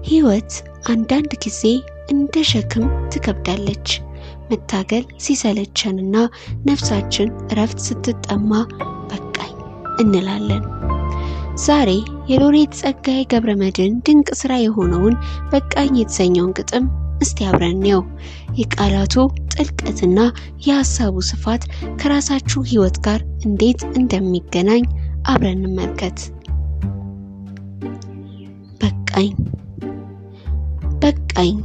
ህይወት አንዳንድ ጊዜ እንደ ሸክም ትከብዳለች። መታገል ሲሰለቸንና ነፍሳችን እረፍት ስትጠማ በቃኝ እንላለን። ዛሬ የሎሬት ጸጋዬ ገብረመድህን ድንቅ ስራ የሆነውን በቃኝ የተሰኘውን ግጥም እስቲ አብረን ነው። የቃላቱ ጥልቀትና የሐሳቡ ስፋት ከራሳችሁ ህይወት ጋር እንዴት እንደሚገናኝ አብረን እንመልከት። በቃኝ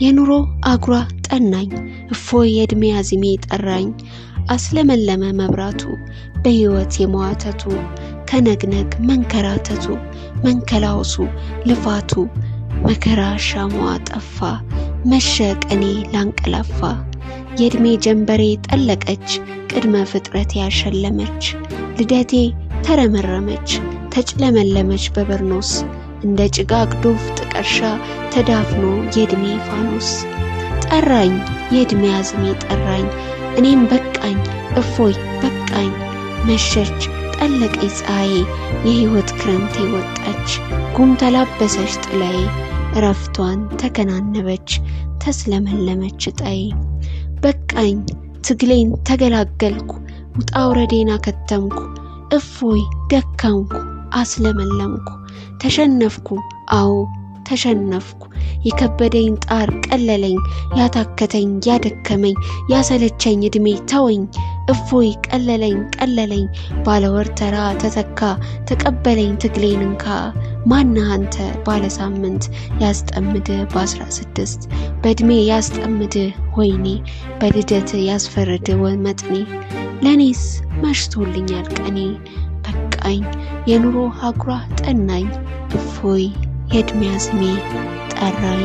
የኑሮ አጉራ ጠናኝ፣ እፎይ የእድሜ አዝሜ ጠራኝ። አስለመለመ መብራቱ በህይወት የመዋተቱ፣ ከነግነግ መንከራተቱ መንከላውሱ ልፋቱ። መከራ ሻሟ ጠፋ መሸ ቀኔ ላንቀላፋ። የእድሜ ጀንበሬ ጠለቀች ቅድመ ፍጥረት ያሸለመች። ልደቴ ተረመረመች ተጭለመለመች በበርኖስ፣ እንደ ጭጋግ ዶፍ ጥቀርሻ ተዳፍኖ የእድሜ ፋኖስ። ጠራኝ የእድሜ አዝሜ ጠራኝ፣ እኔም በቃኝ እፎይ በቃኝ። መሸች ጠለቀች ፀሐዬ የህይወት ክረምቴ ወጣች። ጉም ተላበሰች ጥላዬ እረፍቷን ተከናነበች ተስለመለመች ጣዬ። በቃኝ ትግሌን ተገላገልኩ ውጣ ውረዴን አከተምኩ። እፎይ ደከምኩ አስለመለምኩ ተሸነፍኩ አዎ ተሸነፍኩ። የከበደኝ ጣር ቀለለኝ ያታከተኝ ያደከመኝ ያሰለቸኝ እድሜ ተወኝ። እፎይ ቀለለኝ ቀለለኝ ባለወርተራ ተተካ ተቀበለኝ ትግሌን እንካ። ማነህ አንተ ባለ ሳምንት ያስጠምድ በ16 በእድሜ ያስጠምድ ወይኔ በልደት ያስፈርድ ወመጥኔ። ለኔስ መሽቶልኛል ቀኔ በቃኝ የኑሮ አጉራ ጠናኝ፣ እፎይ የእድሜ አዝሜ ጠራኝ።